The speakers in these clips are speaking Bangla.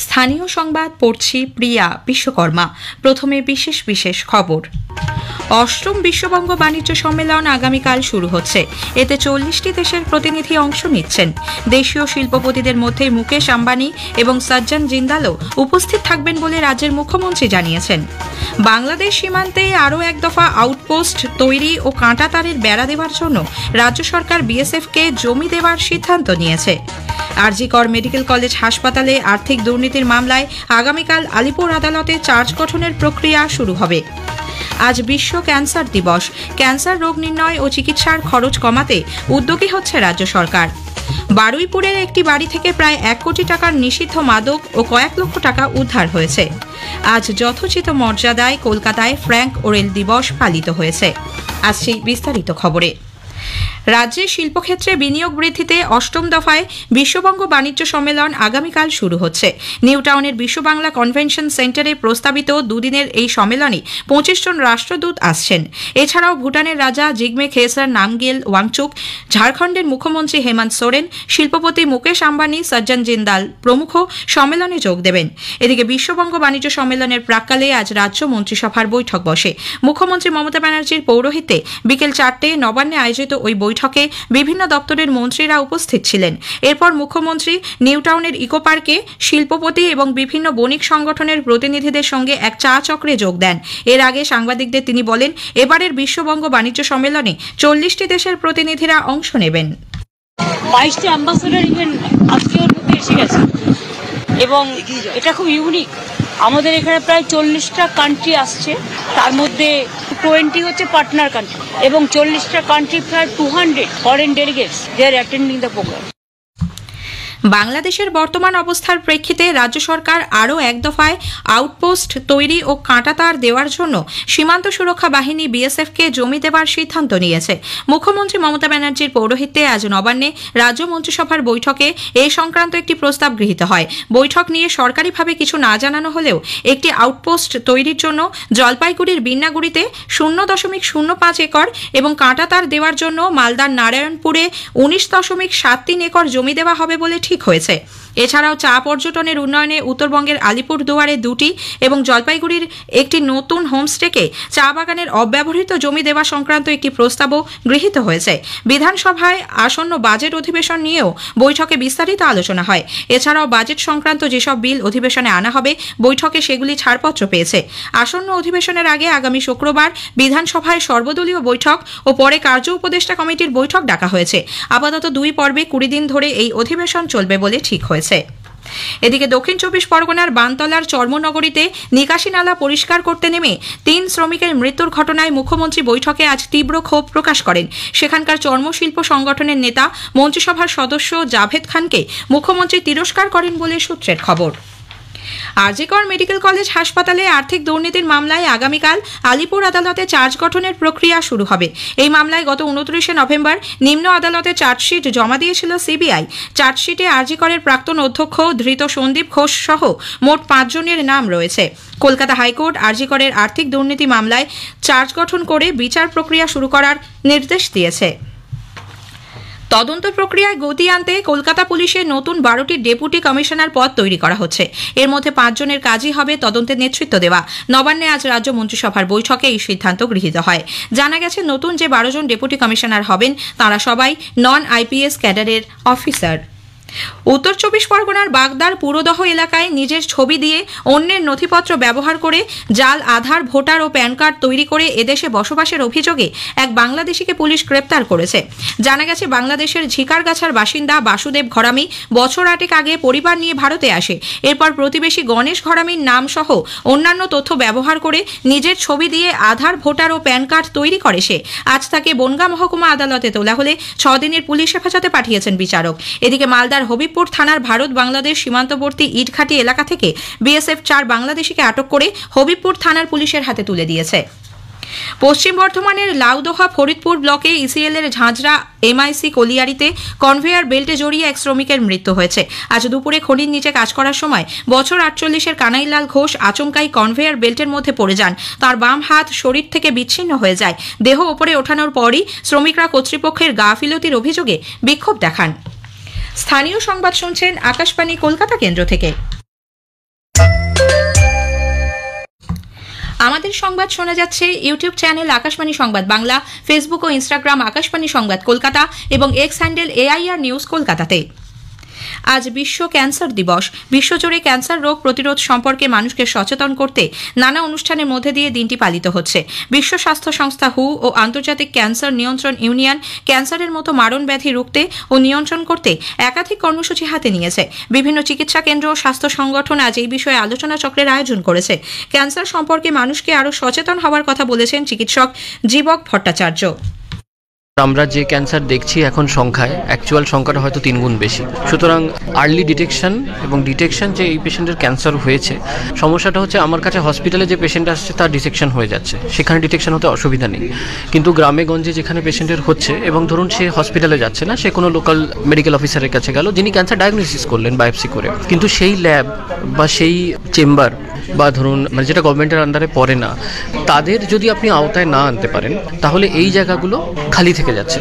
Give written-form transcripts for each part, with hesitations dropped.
স্থানীয় সংবাদ পড়ছি প্রিয়া বিশ্বকর্মা। প্রথমে বিশেষ বিশেষ খবর। অষ্টম বিশ্ববঙ্গ বাণিজ্য সম্মেলন আগামীকাল শুরু হচ্ছে। এতে 40টি দেশের প্রতিনিধি অংশ নিচ্ছেন। দেশীয় শিল্পপতিদের মধ্যে মুকেশ আম্বানি এবং সজ্জন জিন্দালও উপস্থিত থাকবেন বলে রাজ্যের মুখ্যমন্ত্রী জানিয়েছেন। বাংলাদেশ সীমান্তে আরও এক দফা আউটপোস্ট তৈরি ও কাঁটাতারের বেড়া দেওয়ার জন্য রাজ্য সরকার বিএসএফকে জমি দেওয়ার সিদ্ধান্ত নিয়েছে। আরজিকর মেডিকেল কলেজ হাসপাতালে আর্থিক দুর্নীতির মামলায় আগামীকাল আলিপুর আদালতে চার্জ গঠনের প্রক্রিয়া শুরু হবে। আজ বিশ্ব ক্যান্সার দিবস। ক্যান্সার রোগ নির্ণয় ও চিকিৎসার খরচ কমাতে উদ্যোগী হচ্ছে রাজ্য সরকার। বারুইপুরের একটি বাড়ি থেকে প্রায় 1 কোটি টাকার নিষিদ্ধ মাদক ও কয়েক লক্ষ টাকা উদ্ধার হয়েছে। আজ যথোচিত মর্যাদায় কলকাতায় ফ্র্যাঙ্ক ওরেল দিবস পালিত হয়েছে। আসছি বিস্তারিত খবরে। রাজ্যের শিল্পক্ষেত্রে বিনিয়োগ বৃদ্ধিতে অষ্টম দফায় বিশ্ববঙ্গ বাণিজ্য সম্মেলন আগামীকাল শুরু হচ্ছে। নিউ টাউনের বিশ্ব বাংলা কনভেনশন সেন্টারে প্রস্তাবিত দুদিনের এই সম্মেলনে 25 জন রাষ্ট্রদূত আসছেন। এছাড়াও ভুটানের রাজা জিগমে খেসর নামগেল ওয়াংচুক, ঝাড়খণ্ডের মুখ্যমন্ত্রী হেমন্ত সোরেন, শিল্পপতি মুকেশ আম্বানি, সজ্জন জিন্দাল প্রমুখ সম্মেলনে যোগ দেবেন। এদিকে বিশ্ববঙ্গ বাণিজ্য সম্মেলনের প্রাক্কালে আজ রাজ্য মন্ত্রিসভার বৈঠক বসে। মুখ্যমন্ত্রী মমতা ব্যানার্জির পৌরোহিত্যে বিকেল 4টায় নবান্নে আয়োজিত ওই বৈঠকে বিভিন্ন দপ্তরের মন্ত্রীরা উপস্থিত ছিলেন। এরপর মুখ্যমন্ত্রী নিউ টাউনের ইকো পার্কে শিল্পপতি এবং বিভিন্ন বণিক সংগঠনের প্রতিনিধিদের সঙ্গে এক চা চক্রে যোগ দেন। এর আগে সাংবাদিকদের তিনি বলেন, এবারের বিশ্ববঙ্গ বাণিজ্য সম্মেলনে 40টি দেশের প্রতিনিধিরা অংশ নেবেন। 22টি অ্যাম্বাসেডর ইভেন্ট আজকের মধ্যে এসে গেছে এবং এটা খুব ইউনিক। আমাদের এখানে প্রায় 40টা কান্ট্রি আসছে, তার মধ্যে 20 হচ্ছে পার্টনার কান্ট্রি এবং 40টা কান্ট্রি প্রায় 200 foreign delegates they are attending the program. বাংলাদেশের বর্তমান অবস্থার প্রেক্ষিতে রাজ্য সরকার আরও এক দফায় আউটপোস্ট তৈরি ও কাঁটাতার দেওয়ার জন্য সীমান্ত সুরক্ষা বাহিনী বিএসএফকে জমি দেওয়ার সিদ্ধান্ত নিয়েছে। মুখ্যমন্ত্রী মমতা ব্যানার্জির পৌরোহিত্যে আজ নবান্নে রাজ্য মন্ত্রিসভার বৈঠকে এ সংক্রান্ত একটি প্রস্তাব গৃহীত হয়। বৈঠক নিয়ে সরকারিভাবে কিছু না জানানো হলেও একটি আউটপোস্ট তৈরির জন্য জলপাইগুড়ির বিন্নাগুড়িতে 0.05 একর এবং কাঁটাতার দেওয়ার জন্য মালদার নারায়ণপুরে 19.73 একর জমি দেওয়া হবে বলে ঠিক হয়েছে। এছাড়াও চা পর্যটনের উন্নয়নে উত্তরবঙ্গের আলিপুর দুয়ারে 2টি এবং জলপাইগুড়ির একটি নতুন হোমস্টেকে চা বাগানের অব্যবহৃত জমি দেওয়া সংক্রান্ত একটি প্রস্তাবও গৃহীত হয়েছে। বিধানসভায় আসন্ন বাজেট অধিবেশন নিয়েও বৈঠকে বিস্তারিত আলোচনা হয়। এছাড়াও বাজেট সংক্রান্ত যেসব বিল অধিবেশনে আনা হবে বৈঠকে সেগুলি ছাড়পত্র পেয়েছে। আসন্ন অধিবেশনের আগে আগামী শুক্রবার বিধানসভায় সর্বদলীয় বৈঠক ও পরে কার্য উপদেষ্টা কমিটির বৈঠক ডাকা হয়েছে। আপাতত 2 পর্বে 20 দিন ধরে এই অধিবেশন চলবে বলে ঠিক হয়েছে। এদিকে দক্ষিণ 24 পরগনার বানতলার চর্মনগরীতে নিকাশি নালা পরিষ্কার করতে নেমে 3 শ্রমিকের মৃত্যুর ঘটনায় মুখ্যমন্ত্রী বৈঠকে আজ তীব্র ক্ষোভ প্রকাশ করেন। সেখানকার চর্মশিল্প সংগঠনের নেতা মন্ত্রিসভার সদস্য জাভেদ খানকে মুখ্যমন্ত্রী তিরস্কার করেন বলে সূত্রের খবর। আরজিকর মেডিকেল কলেজ হাসপাতালে আর্থিক দুর্নীতির মামলায় আগামীকাল আলিপুর আদালতে চার্জ গঠনের প্রক্রিয়া শুরু হবে। এই মামলায় গত 29 নভেম্বর নিম্ন আদালতে চার্জশিট জমা দিয়েছিল সিবিআই। চার্জশিটে আরজিকরের প্রাক্তন অধ্যক্ষ ধৃত সন্দীপ ঘোষ সহ মোট 5 জনের নাম রয়েছে। কলকাতা হাইকোর্ট আরজিকরের আর্থিক দুর্নীতি মামলায় চার্জ গঠন করে বিচার প্রক্রিয়া শুরু করার নির্দেশ দিয়েছে। তদন্ত প্রক্রিয়ায় গতি আনতে কলকাতা পুলিশের নতুন 12টি ডেপুটি কমিশনার পদ তৈরি করা হচ্ছে। এর মধ্যে 5 জনের কাজই হবে তদন্তের নেতৃত্ব দেওয়া। নবান্নে আজ রাজ্য মন্ত্রিসভার বৈঠকে এই সিদ্ধান্ত গৃহীত হয়। জানা গেছে, নতুন যে 12 জন ডেপুটি কমিশনার হবেন তারা সবাই নন আইপিএস ক্যাডারের অফিসার। উত্তর 24 পরগনার বাগদার পুরদহ এলাকায় নিজের ছবি দিয়ে অন্যের নথিপত্র ব্যবহার করে জাল আধার, ভোটার ও প্যান কার্ড তৈরি করে এদেশে বসবাসের অভিযোগে এক বাংলাদেশিকে পুলিশ গ্রেপ্তার করেছে। জানা গেছে, বাংলাদেশের ঝিকারগাছার বাসিন্দা বাসুদেব ঘরামি বছর 8 আগে পরিবার নিয়ে ভারতে আসে। এরপর প্রতিবেশী গণেশ ঘরামির নাম সহ অন্যান্য তথ্য ব্যবহার করে নিজের ছবি দিয়ে আধার, ভোটার ও প্যান কার্ড তৈরি করে সে। আজ তাকে বনগাঁ মহকুমা আদালতে তোলা হলে 6 দিনের পুলিশ হেফাজতে পাঠিয়েছেন বিচারক। এদিকে মালদার হবিবপুর থানার ভারত বাংলাদেশ সীমান্তবর্তী ইটঘাটি এলাকা থেকে বিএসএফ 4 বাংলাদেশিকে আটক করে হবিবপুর থানার পুলিশের হাতে তুলে দিয়েছে। পশ্চিম বর্ধমানের লাউদোহা ফরিদপুর ব্লকে ইসিএল এর ঝাঁঝরা এমআইসি কলিয়ারিতে কনভেয়ার বেল্টে জড়িয়ে এক শ্রমিকের মৃত্যু হয়েছে। আজ দুপুরে খনির নিচে কাজ করার সময় বছর 48-এর কানাইলাল ঘোষ আচমকাই কনভেয়ার বেল্টের মধ্যে পড়ে যান। তার বাম হাত শরীর থেকে বিচ্ছিন্ন হয়ে যায়। দেহ ওপরে ওঠানোর পরই শ্রমিকরা কর্তৃপক্ষের গাফিলতির অভিযোগে বিক্ষোভ দেখান। স্থানীয় সংবাদ শুনছেন আকাশবাণী কলকাতা কেন্দ্র থেকে। আমাদের সংবাদ শোনা যাচ্ছে ইউটিউব চ্যানেল আকাশবাণী সংবাদ বাংলা, ফেসবুক ও ইনস্টাগ্রাম আকাশবাণী সংবাদ কলকাতা এবং এক্স হ্যান্ডেল AIR নিউজ কলকাতাতে। আজ বিশ্ব ক্যান্সার দিবস। বিশ্বজুড়ে ক্যান্সার রোগ প্রতিরোধ সম্পর্কে মানুষকে সচেতন করতে নানা অনুষ্ঠানের মধ্যে দিয়ে দিনটি পালিত হচ্ছে। বিশ্ব স্বাস্থ্য সংস্থা WHO ও আন্তর্জাতিক ক্যান্সার নিয়ন্ত্রণ ইউনিয়ন ক্যান্সারের মতো মারণ ব্যাধি রুখতে ও নিয়ন্ত্রণ করতে একাধিক কর্মসূচি হাতে নিয়েছে। বিভিন্ন চিকিৎসা কেন্দ্র ও স্বাস্থ্য সংগঠন আজ এই বিষয়ে আলোচনা চক্রের আয়োজন করেছে। ক্যান্সার সম্পর্কে মানুষকে আরও সচেতন হওয়ার কথা বলেছেন চিকিৎসক জীবক ভট্টাচার্য। আমরা যে ক্যান্সার দেখছি এখন সংখ্যায় অ্যাকচুয়াল সংখ্যাটা হয়তো 3 গুণ বেশি। সুতরাং আর্লি ডিটেকশন এবং ডিটেকশন যে এই পেশেন্টের ক্যান্সার হয়েছে, সমস্যাটা হচ্ছে আমার কাছে হসপিটালে যে পেশেন্ট আসছে তার ডিটেকশন হয়ে যাচ্ছে, সেখানে ডিটেকশন হতে অসুবিধা নেই। কিন্তু গ্রামে গঞ্জে যেখানে পেশেন্টের হচ্ছে এবং ধরুন সে হসপিটালে যাচ্ছে না, সে কোনো লোকাল মেডিকেল অফিসারের কাছে গেল যিনি ক্যান্সার ডায়াগনোসিস করলেন বায়োপসি করে, কিন্তু সেই ল্যাব বা সেই চেম্বার বা ধরুন মানে যেটা গভর্নমেন্টের আন্ডারে পড়ে না, তাদের যদি আপনি আওতায় না আনতে পারেন তাহলে এই জায়গাগুলো খালি থেকে যাচ্ছে।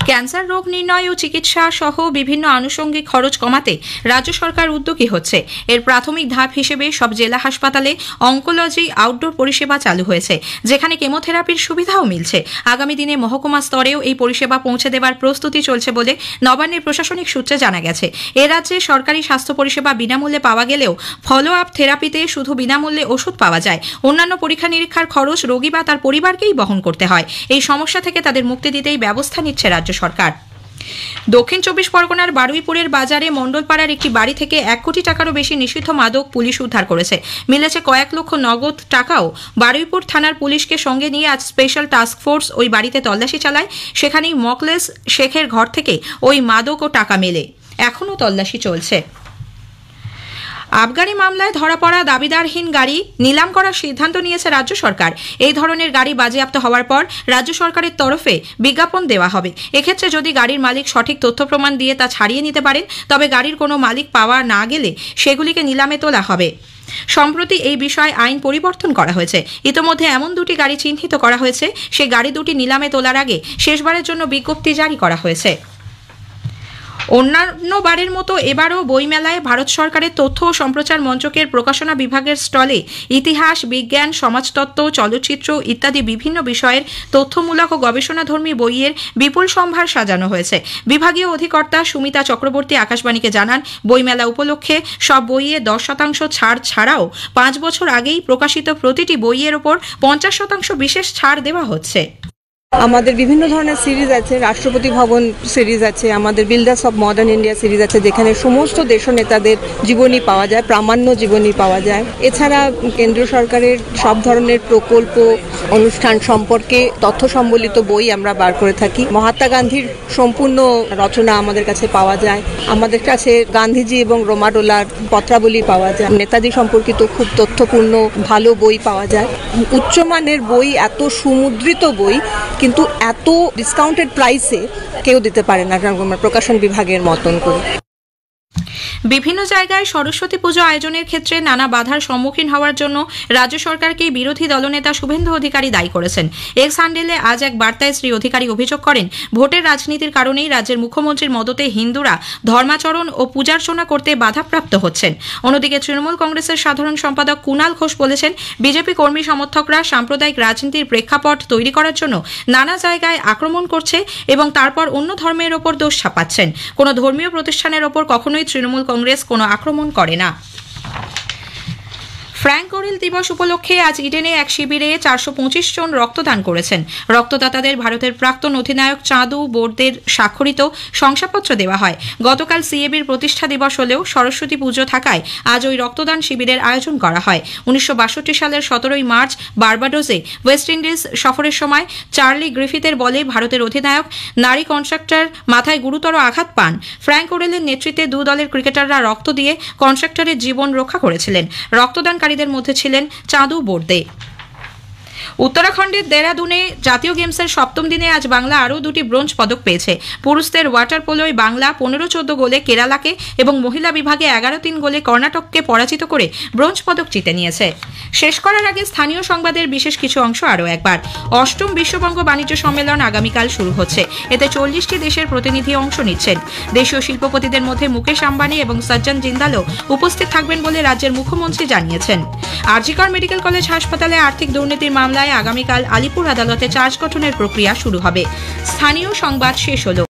ক্যান্সার রোগ নির্ণয় ও চিকিৎসা সহ বিভিন্ন আনুষঙ্গিক খরচ কমাতে রাজ্য সরকার উদ্যোগী হচ্ছে। এর প্রাথমিক ধাপ হিসেবে সব জেলা হাসপাতালে অঙ্কোলজি আউটডোর পরিষেবা চালু হয়েছে, যেখানে কেমোথেরাপির সুবিধাও মিলছে। আগামী দিনে মহকুমা স্তরেও এই পরিষেবা পৌঁছে দেওয়ার প্রস্তুতি চলছে বলে নবান্নের প্রশাসনিক সূত্রে জানা গেছে। এ রাজ্যে সরকারি স্বাস্থ্য পরিষেবা বিনামূল্যে পাওয়া গেলেও ফলো আপ থেরাপিতে শুধু বিনামূল্যে ওষুধ পাওয়া যায়। অন্যান্য পরীক্ষা নিরীক্ষার খরচ রোগী বা তার পরিবারকেই বহন করতে হয়। এই সমস্যা থেকে তাদের মুক্তি দিতেই ব্যবস্থা নিচ্ছে রাজ্য সরকার। দক্ষিণ 24 পরগনার বারুইপুরের বাজারে মণ্ডলপাড়ার একটি বাড়ি থেকে 1 কোটি টাকারও বেশি নিষিদ্ধ মাদক পুলিশ উদ্ধার করেছে। মিলেছে কয়েক লক্ষ নগদ টাকাও। বারুইপুর থানার পুলিশকে সঙ্গে নিয়ে আজ স্পেশাল টাস্ক ফোর্স ওই বাড়িতে তল্লাশি চালায়। সেখানেই মকলেস শেখের ঘর থেকে ওই মাদক ও টাকা মেলে। এখনও তল্লাশি চলছে। আবগারি মামলায় ধরা পড়া দাবিদারহীন গাড়ি নিলাম করার সিদ্ধান্ত নিয়েছে রাজ্য সরকার। এই ধরনের গাড়ি বাজেয়াপ্ত হওয়ার পর রাজ্য সরকারের তরফে বিজ্ঞাপন দেওয়া হবে। এক্ষেত্রে যদি গাড়ির মালিক সঠিক তথ্য প্রমাণ দিয়ে তা ছাড়িয়ে নিতে পারেন, তবে গাড়ির কোনো মালিক পাওয়া না গেলে সেগুলিকে নিলামে তোলা হবে। সম্প্রতি এই বিষয়ে আইন পরিবর্তন করা হয়েছে। ইতোমধ্যে এমন 2টি গাড়ি চিহ্নিত করা হয়েছে। সেই গাড়ি দুটি নিলামে তোলার আগে শেষবারের জন্য বিজ্ঞপ্তি জারি করা হয়েছে। অন্যান্য বারের মতো এবারও বইমেলায় ভারত সরকারের তথ্য ও সম্প্রচার মন্ত্রকের প্রকাশনা বিভাগের স্টলে ইতিহাস, বিজ্ঞান, সমাজতত্ত্ব, চলচ্চিত্র ইত্যাদি বিভিন্ন বিষয়ের তথ্যমূলক ও গবেষণাধর্মী বইয়ের বিপুল সম্ভার সাজানো হয়েছে। বিভাগীয় অধিকর্তা সুমিতা চক্রবর্তী আকাশবাণীকে জানান, বইমেলা উপলক্ষে সব বইয়ে 10% ছাড় ছাড়াও 5 বছর আগেই প্রকাশিত প্রতিটি বইয়ের ওপর 50% বিশেষ ছাড় দেওয়া হচ্ছে। আমাদের বিভিন্ন ধরনের সিরিজ আছে, রাষ্ট্রপতি ভবন সিরিজ আছে, আমাদের builders of modern India series আছে, যেখানে সমস্ত দেশনেতাদের জীবনী পাওয়া যায়, প্রামাণ্য জীবনী পাওয়া যায়। এছাড়া কেন্দ্রীয় সরকারের সব ধরনের প্রকল্প অনুষ্ঠান সম্পর্কে তথ্য সম্বলিত বই আমরা বার করে থাকি। মহাত্মা গান্ধীর সম্পূর্ণ রচনা আমাদের কাছে পাওয়া যায়। আমাদের কাছে গান্ধীজি এবং রোমাডোলার পত্রাবলী পাওয়া যায়। নেতাজি সম্পর্কিত খুব তথ্যপূর্ণ ভালো বই পাওয়া যায়। উচ্চমানের বই, এত সুমুদ্রিত বই কিন্তু এত ডিসকাউন্টেড প্রাইসে কেউ দিতে পারে না প্রকাশন বিভাগের মতন করে। বিভিন্ন জায়গায় সরস্বতী পুজো আয়োজনের ক্ষেত্রে নানা বাধার সম্মুখীন হওয়ার জন্য রাজ্য সরকারকে বিরোধী দলনেতা শুভেন্দু অধিকারী দায়ী করেছেন। এক্স হ্যান্ডেলে আজ এক বার্তায় শ্রী অধিকারী অভিযোগ করেন, ভোটের রাজনীতির কারণেই রাজ্যের মুখ্যমন্ত্রীর মদতে হিন্দুরা ধর্মাচরণ ও পূজার্চনা করতে বাধাপ্রাপ্ত হচ্ছেন। অন্যদিকে তৃণমূল কংগ্রেসের সাধারণ সম্পাদক কুণাল ঘোষ বলেছেন, বিজেপি কর্মী সমর্থকরা সাম্প্রদায়িক রাজনীতির প্রেক্ষাপট তৈরি করার জন্য নানা জায়গায় আক্রমণ করছে এবং তারপর অন্য ধর্মের ওপর দোষ চাপাচ্ছেন। কোনো ধর্মীয় প্রতিষ্ঠানের ওপর কখনোই তৃণমূল কংগ্রেস কোনো আক্রমণ করে না। ফ্র্যাঙ্ক ওরেল দিবস উপলক্ষে আজ ইডেনে এক শিবিরে 425 জন রক্তদান করেছেন। রক্তদাতাদের ভারতের প্রাক্তন অধিনায়ক চাঁদু বোর্দের স্বাক্ষরিত শংসাপত্র দেওয়া হয়। গতকাল সিএবির প্রতিষ্ঠা দিবস হলেও সরস্বতী পুজো থাকায় আজ ওই রক্তদান শিবিরের আয়োজন করা হয়। 1962 সালের 17 মার্চ বার্বাডোসে ওয়েস্ট ইন্ডিজ সফরের সময় চার্লি গ্রিফিথের বলে ভারতের অধিনায়ক নারী কন্ট্রাক্টর মাথায় গুরুতর আঘাত পান। ফ্র্যাঙ্ক ওরেলের নেতৃত্বে 2 দলের ক্রিকেটাররা রক্ত দিয়ে কন্ট্রাক্টরের জীবন রক্ষা করেছিলেন। রক্তদানকারীদের মধ্যে ছিলেন চাঁদু বোর্দে। উত্তরাখণ্ডের দেরাদুনে জাতীয় গেমসের 7ম দিনে আজ বাংলা আরও 2টি ব্রোঞ্জ পদক পেয়েছে। পুরুষদের ওয়াটার পোলোয় বাংলা 15-14 গোলে কেরালাকে এবং মহিলা বিভাগে 11-3 গোলে কর্ণাটককে পরাজিত করে ব্রোঞ্জ পদক জিতে নিয়েছে। শেষ করার আগে স্থানীয় সংবাদের বিশেষ কিছু অংশ আরও একবার। 8ম বিশ্ববঙ্গ বাণিজ্য সম্মেলন আগামীকাল শুরু হচ্ছে। এতে 40টি দেশের প্রতিনিধি অংশ নিচ্ছেন। দেশীয় শিল্পপতিদের মধ্যে মুকেশ আম্বানি এবং সজ্জন জিন্দালও উপস্থিত থাকবেন বলে রাজ্যের মুখ্যমন্ত্রী জানিয়েছেন। আরজিকর মেডিকেল কলেজ হাসপাতালে আর্থিক দুর্নীতির মামলায় আগামীকাল আলিপুর আদালতে চার্জ গঠনের প্রক্রিয়া শুরু হবে। স্থানীয় সংবাদ শেষ হলো।